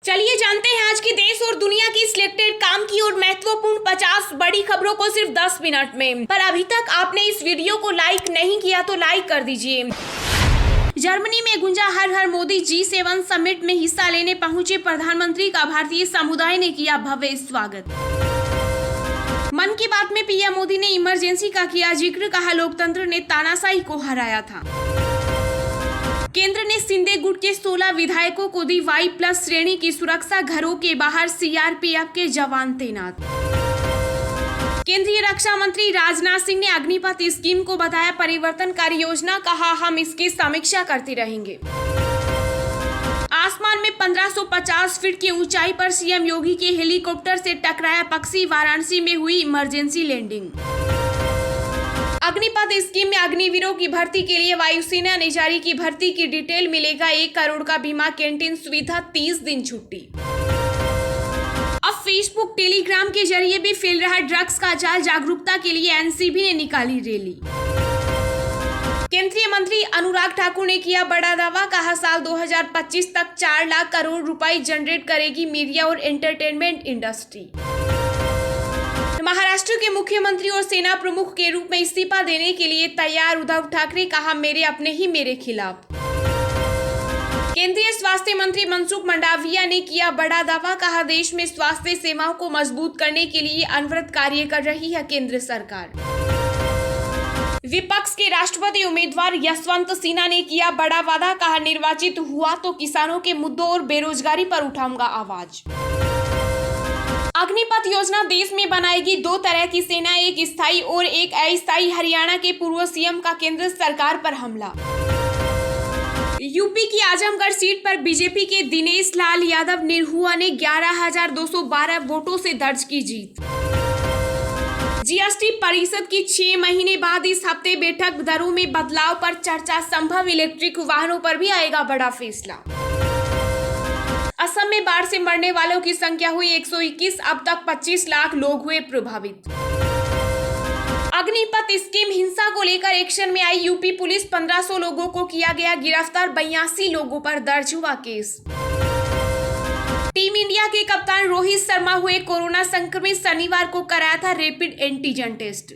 चलिए जानते हैं आज की देश और दुनिया की सिलेक्टेड काम की और महत्वपूर्ण 50 बड़ी खबरों को सिर्फ 10 मिनट में। पर अभी तक आपने इस वीडियो को लाइक नहीं किया तो लाइक कर दीजिए। जर्मनी में गुंजा हर हर मोदी G7 समिट में हिस्सा लेने पहुंचे प्रधानमंत्री का भारतीय समुदाय ने किया भव्य स्वागत। मन की बात में पीएम मोदी ने इमरजेंसी का किया जिक्र, कहा लोकतंत्र ने तानाशाही को हराया था। केंद्र ने सिंधे गुट के 16 विधायकों को दी Y+ श्रेणी की सुरक्षा, घरों के बाहर CRPF के जवान तैनात। केंद्रीय रक्षा मंत्री राजनाथ सिंह ने अग्निपथ स्कीम को बताया परिवर्तनकारी योजना, कहा हम इसकी समीक्षा करते रहेंगे। आसमान में 1550 फीट की ऊंचाई पर सीएम योगी के हेलीकॉप्टर से टकराया पक्षी, वाराणसी में हुई इमरजेंसी लैंडिंग। अग्निपथ स्कीम में अग्निवीरों की भर्ती के लिए वायुसेना ने जारी की भर्ती की डिटेल, मिलेगा 1 करोड़ का बीमा, कैंटीन सुविधा, 30 दिन छुट्टी। अब फेसबुक टेलीग्राम के जरिए भी फैल रहा ड्रग्स का जाल, जागरूकता के लिए एनसीबी ने निकाली रैली। केंद्रीय मंत्री अनुराग ठाकुर ने किया बड़ा दावा, कहा साल 2025 तक 4 लाख करोड़ रुपए जनरेट करेगी मीडिया और एंटरटेनमेंट इंडस्ट्री। महाराष्ट्र के मुख्यमंत्री और सेना प्रमुख के रूप में इस्तीफा देने के लिए तैयार उद्धव ठाकरे, कहा मेरे अपने ही मेरे खिलाफ। केंद्रीय स्वास्थ्य मंत्री मनसुख मंडाविया ने किया बड़ा दावा, कहा देश में स्वास्थ्य सेवाओं को मजबूत करने के लिए अनवरत कार्य कर रही है केंद्र सरकार। विपक्ष के राष्ट्रपति उम्मीदवार यशवंत सिन्हा ने किया बड़ा वादा, कहा निर्वाचित हुआ तो किसानों के मुद्दों और बेरोजगारी पर उठाऊंगा आवाज। अग्निपथ योजना देश में बनाएगी 2 तरह की सेना, एक स्थायी और एक अस्थायी। हरियाणा के पूर्व सीएम का केंद्र सरकार पर हमला। यूपी की आजमगढ़ सीट पर बीजेपी के दिनेश लाल यादव निरहुआ ने 11,212 वोटों से दर्ज की जीत। जीएसटी परिषद की 6 महीने बाद इस हफ्ते बैठक, दरों में बदलाव पर चर्चा, संभव इलेक्ट्रिक वाहनों पर भी आएगा बड़ा फैसला। असम में बाढ़ से मरने वालों की संख्या हुई 121, अब तक 25 लाख लोग हुए प्रभावित। अग्निपथ स्कीम हिंसा को लेकर एक्शन में आई यूपी पुलिस, 1500 लोगों को किया गया गिरफ्तार, 82 लोगों पर दर्ज हुआ केस। टीम इंडिया के कप्तान रोहित शर्मा हुए कोरोना संक्रमित, शनिवार को कराया था रैपिड एंटीजन टेस्ट।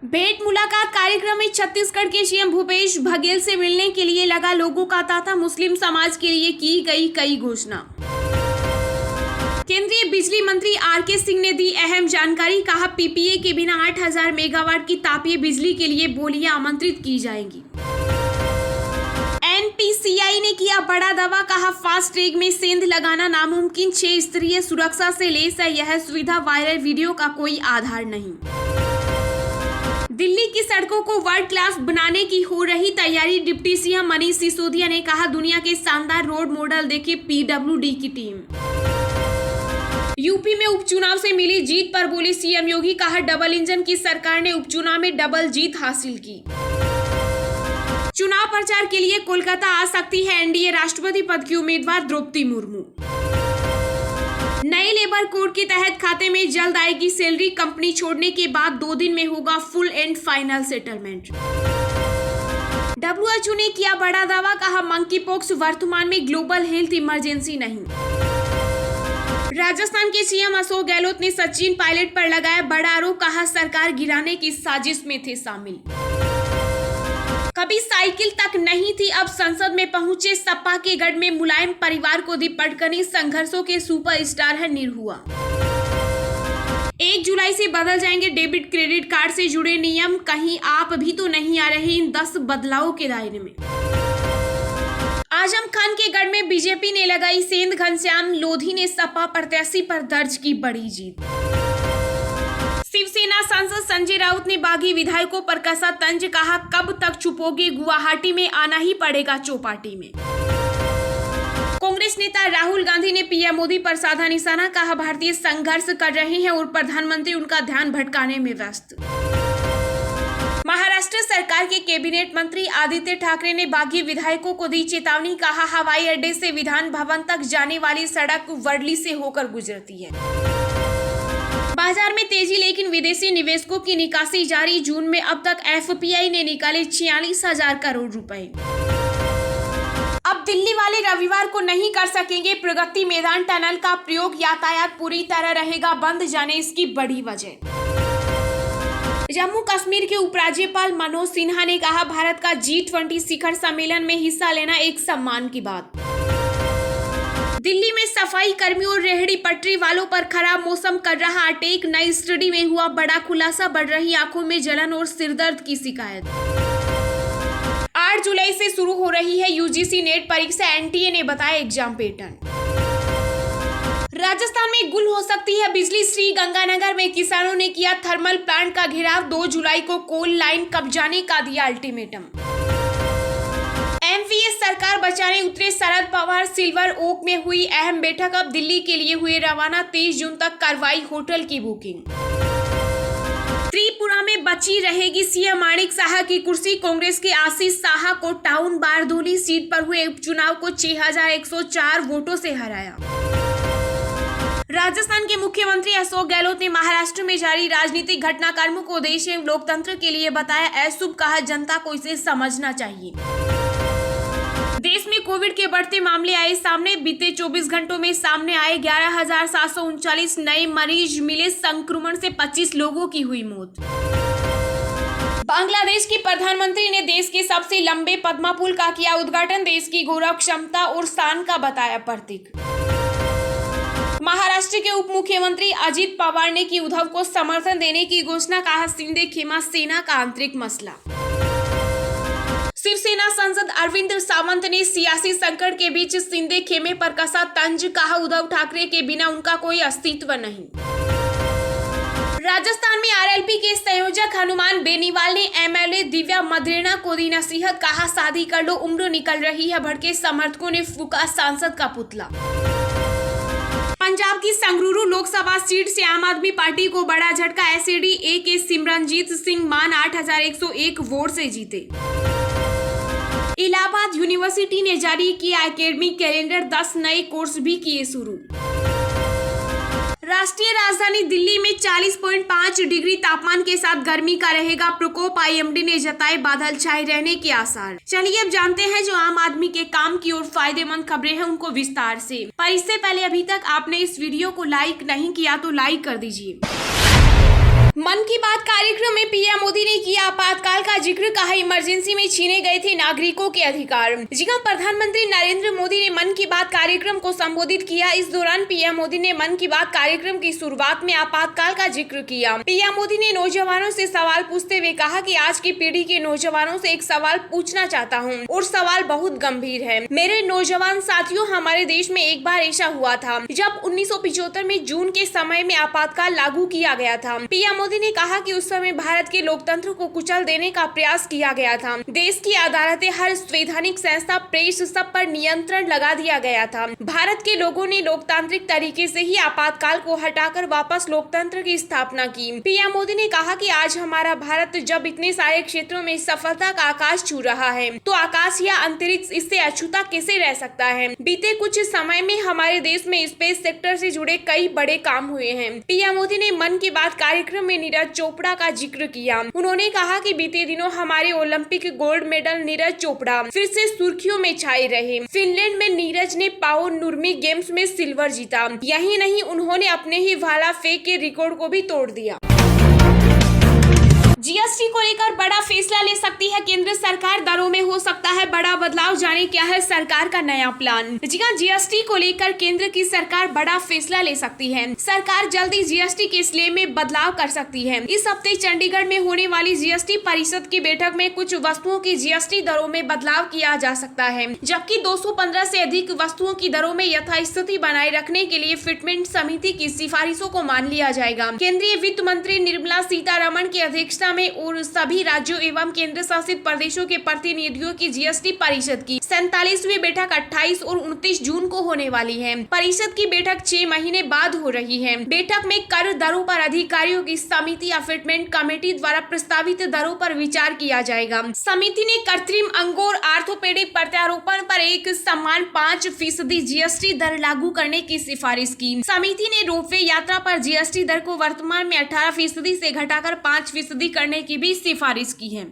भेंट मुलाकात कार्यक्रम में छत्तीसगढ़ के सीएम भूपेश बघेल से मिलने के लिए लगा लोगों का तांता, मुस्लिम समाज के लिए की गई कई घोषणा। केंद्रीय बिजली मंत्री आरके सिंह ने दी अहम जानकारी, कहा पीपीए के बिना 8000 मेगावाट की तापीय बिजली के लिए बोलियां आमंत्रित की जाएंगी। एनपीसीआई ने किया बड़ा दावा, कहा फास्ट ट्रैक में सेंध लगाना नामुमकिन, 6 स्तरीय सुरक्षा से लैस है यह सुविधा, वायरल वीडियो का कोई आधार नहीं। दिल्ली की सड़कों को वर्ल्ड क्लास बनाने की हो रही तैयारी, डिप्टी सीएम मनीष सिसोदिया ने कहा दुनिया के शानदार रोड मॉडल देखे पीडब्ल्यूडी की टीम। यूपी में उपचुनाव से मिली जीत पर बोली सीएम योगी, कहा डबल इंजन की सरकार ने उपचुनाव में डबल जीत हासिल की। चुनाव प्रचार के लिए कोलकाता आ सकती है एनडीए राष्ट्रपति पद की उम्मीदवार द्रौपदी मुर्मू। नए लेबर कोड के तहत खाते में जल्द आएगी सैलरी, कंपनी छोड़ने के बाद 2 दिन में होगा full and final settlement. WHO ने किया बड़ा दावा, कहा मंकी पॉक्स वर्तमान में ग्लोबल हेल्थ इमरजेंसी नहीं। राजस्थान के सीएम अशोक गहलोत ने सचिन पायलट पर लगाया बड़ा आरोप, कहा सरकार गिराने की साजिश में थे शामिल। कभी साइकिल तक नहीं थी, अब संसद में पहुंचे सपा के गढ़ में मुलायम, परिवार को दी पटकनी, संघर्षों के सुपरस्टार है निरहुआ। 1 जुलाई से बदल जाएंगे डेबिट क्रेडिट कार्ड से जुड़े नियम, कहीं आप भी तो नहीं आ रहे इन 10 बदलावों के दायरे में। आजम खान के गढ़ में बीजेपी ने लगाई सेंध, घनश्याम लोधी ने सपा प्रत्याशी पर दर्ज की बड़ी जीत। शिवसेना सांसद संजय राउत ने बागी विधायकों पर कसा तंज, कहा कब तक चुपोगे, गुवाहाटी में आना ही पड़ेगा चौपाटी में। कांग्रेस नेता राहुल गांधी ने पीएम मोदी पर साधा निशाना, कहा भारतीय संघर्ष कर रहे हैं और प्रधानमंत्री उनका ध्यान भटकाने में व्यस्त। महाराष्ट्र सरकार के कैबिनेट मंत्री आदित्य ठाकरे ने बागी विधायकों को दी चेतावनी, कहा हवाई अड्डे से विधान भवन तक जाने वाली सड़क वर्ली से होकर गुजरती है। बाजार में तेजी, लेकिन विदेशी निवेशकों की निकासी जारी, जून में अब तक एफपीआई ने निकाले 46,000 करोड़ रुपए। अब दिल्ली वाले रविवार को नहीं कर सकेंगे प्रगति मैदान टनल का प्रयोग, यातायात पूरी तरह रहेगा बंद, जाने इसकी बड़ी वजह। जम्मू कश्मीर के उपराज्यपाल मनोज सिन्हा ने कहा, भारत का G20 शिखर सम्मेलन में हिस्सा लेना एक सम्मान की बात। दिल्ली में सफाई कर्मियों और रेहड़ी पटरी वालों पर खराब मौसम कर रहा अटैक, नई स्टडी में हुआ बड़ा खुलासा, बढ़ रही आंखों में जलन और सिरदर्द की शिकायत। 8 जुलाई से शुरू हो रही है यूजीसी नेट परीक्षा, एनटीए ने बताया एग्जाम पैटर्न। राजस्थान में गुल हो सकती है बिजली, श्री गंगानगर में किसानों ने किया थर्मल प्लांट का घेराव, 2 जुलाई को कोल लाइन कब्जाने का दिया अल्टीमेटम। एमवीएस सरकार बचाने उतरे शरद पवार, सिल्वर ओक में हुई अहम बैठक, अब दिल्ली के लिए हुए रवाना, 23 जून तक करवाई होटल की बुकिंग। त्रिपुरा में बची रहेगी सीएम माणिक साहा की कुर्सी, कांग्रेस के आशीष साहा को टाउन बारदोली सीट पर हुए उपचुनाव को 6104 वोटों से हराया। राजस्थान के मुख्यमंत्री अशोक गहलोत ने महाराष्ट्र में जारी राजनीतिक घटनाक्रमों को देश एवं लोकतंत्र के लिए बताया अशुभ, कहा जनता को इसे समझना चाहिए। देश में कोविड के बढ़ते मामले आए सामने, बीते 24 घंटों में सामने आए 11,739 नए मरीज मिले, संक्रमण से 25 लोगों की हुई मौत। बांग्लादेश के प्रधानमंत्री ने देश के सबसे लंबे पद्मा पुल का किया उद्घाटन, देश की गौरव क्षमता और शान का बताया प्रतीक। महाराष्ट्र के उप मुख्यमंत्री अजित पवार ने की उद्धव को समर्थन देने की घोषणा, कहा शिंदे खेमा सेना का आंतरिक मसला। शिवसेना सांसद अरविंद सावंत ने सियासी संकट के बीच शिंदे खेमे पर कसा तंज, कहा उद्धव ठाकरे के बिना उनका कोई अस्तित्व नहीं। राजस्थान में आरएलपी के संयोजक हनुमान बेनीवाल ने एमएलए दिव्या मदेरणा को दी नसीहत, कहा शादी कर लो, उम्र निकल रही है, भड़के समर्थकों ने फूका सांसद का पुतला। पंजाब की संगरूर लोकसभा सीट से आम आदमी पार्टी को बड़ा झटका, एसएडीए के सिमरनजीत सिंह मान 8101 वोट से जीते। इलाहाबाद यूनिवर्सिटी ने जारी किया एकेडमिक कैलेंडर, 10 नए कोर्स भी किए शुरू। राष्ट्रीय राजधानी दिल्ली में 40.5 डिग्री तापमान के साथ गर्मी का रहेगा प्रकोप, आईएमडी ने जताए बादल छाए रहने के आसार। चलिए अब जानते हैं जो आम आदमी के काम की और फायदेमंद खबरें हैं उनको विस्तार से। पर इससे पहले अभी तक आपने इस वीडियो को लाइक नहीं किया तो लाइक कर दीजिए। मन की बात कार्यक्रम में पीएम मोदी ने किया आपातकाल का जिक्र, कहा इमरजेंसी में छीने गए थे नागरिकों के अधिकार। जी हां, प्रधानमंत्री नरेंद्र मोदी ने मन की बात कार्यक्रम को संबोधित किया। इस दौरान पीएम मोदी ने मन की बात कार्यक्रम की शुरुआत में आपातकाल का जिक्र किया। पीएम मोदी ने नौजवानों से सवाल पूछते हुए कहा कि आज की पीढ़ी के नौजवानों से एक सवाल पूछना चाहता हूँ और सवाल बहुत गंभीर है। मेरे नौजवान साथियों, हमारे देश में एक बार ऐसा हुआ था जब 1975 में जून के समय में आपातकाल लागू किया गया था। पीएम मोदी ने कहा कि उस समय भारत के लोकतंत्र को कुचल देने का प्रयास किया गया था। देश की अदालतें, हर संवैधानिक संस्था, प्रेस, सब पर नियंत्रण लगा दिया गया था। भारत के लोगों ने लोकतांत्रिक तरीके से ही आपातकाल को हटाकर वापस लोकतंत्र की स्थापना की। पीएम मोदी ने कहा कि आज हमारा भारत जब इतने सारे क्षेत्रों में सफलता का आकाश छू रहा है तो आकाश या अंतरिक्ष इससे अछूता कैसे रह सकता है। बीते कुछ समय में हमारे देश में स्पेस सेक्टर से जुड़े कई बड़े काम हुए हैं। पीएम मोदी ने मन की बात कार्यक्रम में नीरज चोपड़ा का जिक्र किया। उन्होंने कहा कि बीते दिनों हमारे Olympic gold medal Neeraj Chopra फिर से सुर्खियों में छाए रहे। फिनलैंड में नीरज ने पाओ नुर्मी गेम्स में सिल्वर जीता। यही नहीं, उन्होंने अपने ही भाला फेंक के रिकॉर्ड को भी तोड़ दिया। जीएसटी को लेकर बड़ा फैसला ले सकती है केंद्र सरकार, दरों में हो सकता है बड़ा बदलाव, जाने क्या है सरकार का नया प्लान। जी हां, जीएसटी को लेकर केंद्र की सरकार बड़ा फैसला ले सकती है। सरकार जल्दी जीएसटी के स्लैब में बदलाव कर सकती है। इस हफ्ते चंडीगढ़ में होने वाली जीएसटी परिषद की बैठक में कुछ वस्तुओं की जीएसटी दरों में बदलाव किया जा सकता है, जबकि 215 से अधिक वस्तुओं की दरों में यथास्थिति बनाए रखने के लिए फिटमेंट समिति की सिफारिशों को मान लिया जाएगा। केंद्रीय वित्त मंत्री निर्मला सीतारमण की अध्यक्षता में और सभी राज्यों एवं केंद्र शासित प्रदेशों के प्रतिनिधियों की जीएसटी परिषद की 47वीं बैठक 28 और 29 जून को होने वाली है। परिषद की बैठक 6 महीने बाद हो रही है। बैठक में कर दरों पर अधिकारियों की समिति या फिटमेंट कमेटी द्वारा प्रस्तावित दरों पर विचार किया जाएगा। समिति ने कृत्रिम अंगों और आर्थोपेडिक प्रत्यारोपण पर एक समान 5% जीएसटी दर लागू करने की सिफारिश की। समिति ने रोपवे यात्रा पर जीएसटी दर को वर्तमान में 18% से घटाकर 5% करने की भी सिफारिश की है।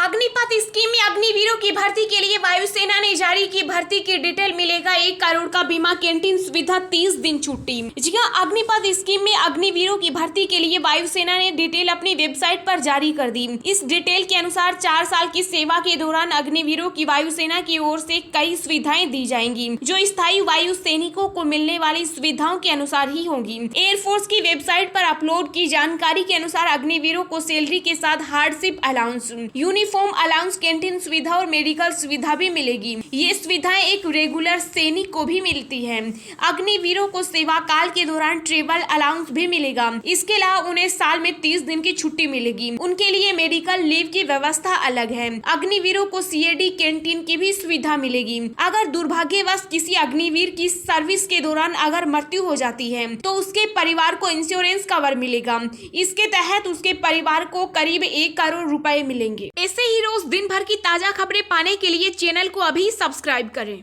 अग्निपथ स्कीम में अग्निवीरों की भर्ती के लिए वायुसेना ने जारी की भर्ती की डिटेल। मिलेगा 1 करोड़ का बीमा, कैंटीन सुविधा, 30 दिन छुट्टी। जी हां, अग्निपथ स्कीम में अग्निवीरों की भर्ती के लिए वायुसेना ने डिटेल अपनी वेबसाइट पर जारी कर दी। इस डिटेल के अनुसार 4 साल की सेवा के दौरान अग्निवीरों की वायुसेना की ओर से कई सुविधाएं दी जाएंगी, जो स्थायी वायु सैनिकों को मिलने वाली सुविधाओं के अनुसार ही होंगी। एयरफोर्स की वेबसाइट पर अपलोड की जानकारी के अनुसार अग्निवीरों को सैलरी के साथ hardship allowance, uniform allowance, canteen सुविधा और मेडिकल सुविधा भी मिलेगी। ये सुविधाएं एक रेगुलर सैनिक को भी मिलती है। अग्निवीरों को सेवा काल के दौरान ट्रेवल अलाउंस भी मिलेगा। इसके अलावा उन्हें साल में 30 दिन की छुट्टी मिलेगी। उनके लिए मेडिकल लीव की व्यवस्था अलग है। अग्निवीरों को सीएडी कैंटीन की भी सुविधा मिलेगी। अगर दुर्भाग्यवश किसी अग्निवीर की सर्विस के दौरान अगर मृत्यु हो जाती है तो उसके परिवार को इंश्योरेंस कवर मिलेगा। इसके तहत उसके परिवार को करीब 1 करोड़ रुपए मिलेंगे। ऐसे ही रोज दिन भर की ताजा खबरें पाने के लिए चैनल को अभी सब्सक्राइब करें।